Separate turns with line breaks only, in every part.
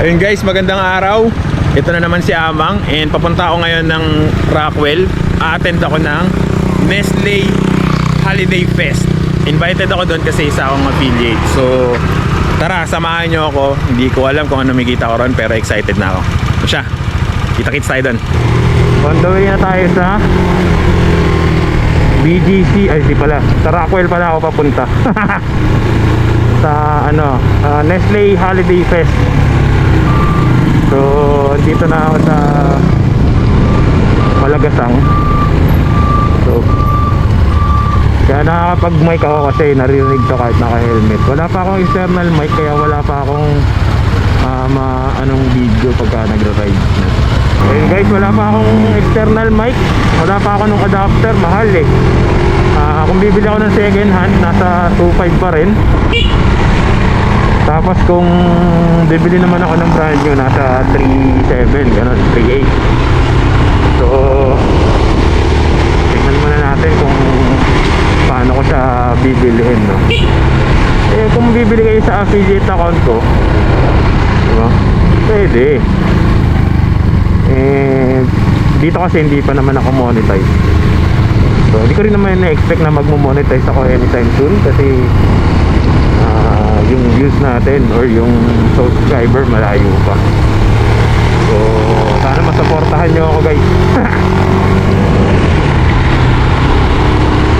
Ayun guys, magandang araw. Ito na naman si Amang and papunta ako ngayon ng Rockwell. A-attend ako ng Nestle Holiday Fest. Invited ako doon kasi isa akong affiliate. So tara, samahan nyo ako. Hindi ko alam kung ano makikita ko ron pero excited na ako. So siya, kita-kits tayo doon. On the way na tayo sa BGC. Ay di pala, sa Rockwell pala ako papunta. Sa Nestle Holiday Fest. So dito na ako sa Malagasang. So kaya nakakapag-mic ako kasi naririnig to kahit naka-helmet. Wala pa akong external mic kaya wala pa akong anong video pagka nagra-ride. Ayun guys, wala pa akong external mic. Wala pa ako nung adapter, mahal eh. Kung bibili ako ng second hand, nasa 2.5 pa rin. Tapos kung bibili naman ako ng brand new, nasa 3.7, gano'n, 3.8. So tignan muna natin kung paano ko siya bibilihin, no? Eh kung bibili kayo sa affiliate account ko, diba? Pwede. Eh dito kasi hindi pa naman ako monetize. So hindi ko rin naman na-expect na magmo-monetize ako anytime soon kasi yung views natin or yung subscriber malayo pa. So sana masuportahan nyo ako guys.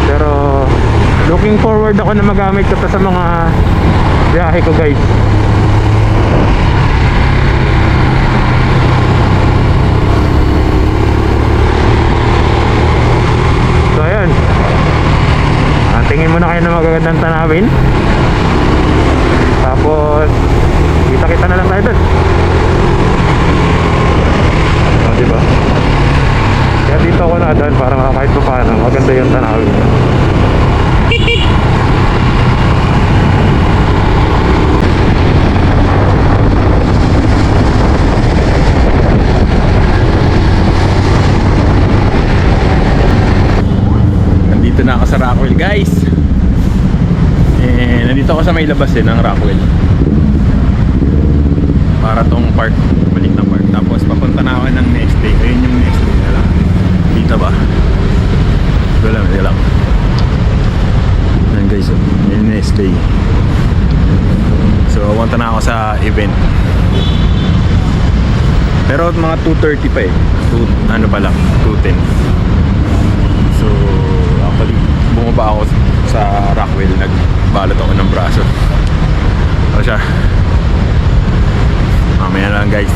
Pero looking forward ako na magamit ko sa mga biyahe ko guys. So ayun, tingin muna kayo na magagandang tanawin. Tapos kita-kita na lang tayo doon. Diba? Kaya dito ako na doon para kahit pa paano maganda yung tanawin. Nandito na ako sa Rockwell guys. Nandito ako sa may labas ng Rockwell para tong park, balik na park. Tapos papunta na ako ng Nestle. Ayun yung Nestle na lang. Dito ba? Dito lang. Ayan guys, yung Nestle. So papunta na ako sa event. Pero mga 2:30 pa eh. Ano pa lang, 2:10. So actually bumaba ako sa Rockwell, nagbalot ako ng braso. O siya, mamaya lang guys.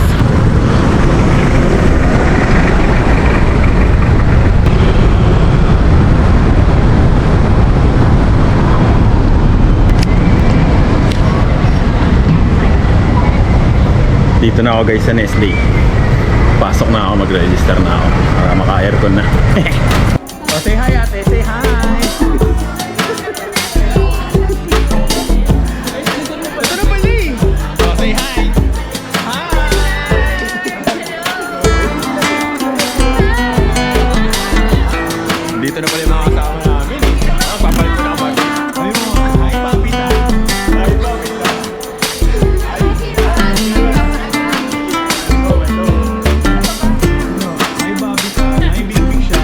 Dito na ako guys sa Nestle. Pasok na ako, mag-register na ako para maka-aircon na. Oh, say hi ate, say hi. Dito na pala yung mga kasama namin. Papalit ko na ako. Ay mo, hi papita. Hi papita. Hi papita. Hi big siya.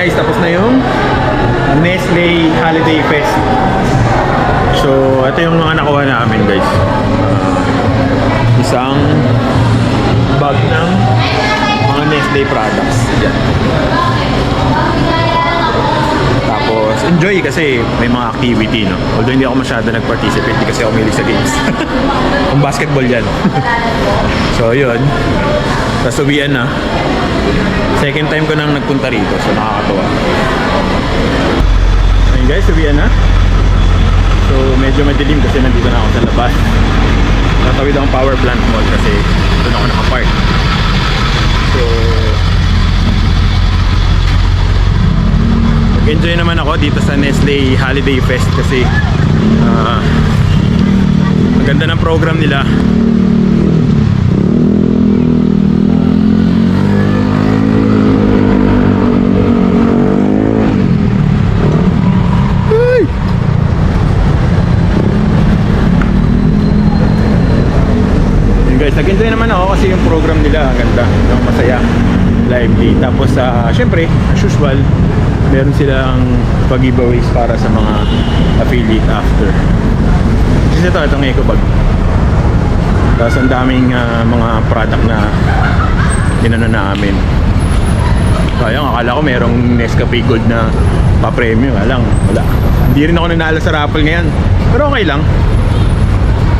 guys, tapos na yung Nestle Holiday Fest. So, ito yung mga nakuha namin guys. Isang bag ng mga Nestle products. Yan. Tapos, enjoy kasi may mga activity, no? Although hindi ako masyado nag-participate, hindi kasi ako mahilig sa games. Kung basketball yan. So, yun. Tapos uwian na. Second time ko nang nagpunta rito, so nakakatuwa. Ayun guys, uwian na. So, medyo madilim kasi nandito na ako sa labas. Natawid ang power plant mall kasi doon ako nakapark. So, enjoy naman ako dito sa Nestle Holiday Fest kasi ang ganda ng program nila. Yun guys, nag-enjoy naman ako kasi yung program nila ang ganda, yung masaya, lively. Tapos syempre, as usual, meron silang pag-giveaways para sa mga affiliate after. Kasi itong eco bag. Tapos ang daming mga product na inano namin. Sayang, akala ko merong Nescafe Gold na pa-premium. Wala. Hindi rin ako nanalo sa raffle ngayon. Pero okay lang.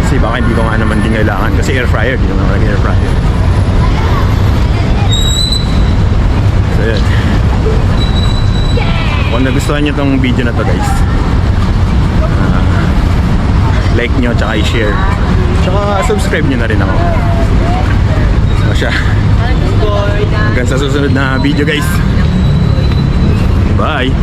Kasi baka hindi ko nga naman din kailangan. Kasi air fryer, hindi naman air fryer. So yun. Kung nagustuhan nyo tong video na to guys, like nyo tsaka i-share, tsaka subscribe nyo na rin ako. So siya, hanggang sa susunod na video guys. Bye!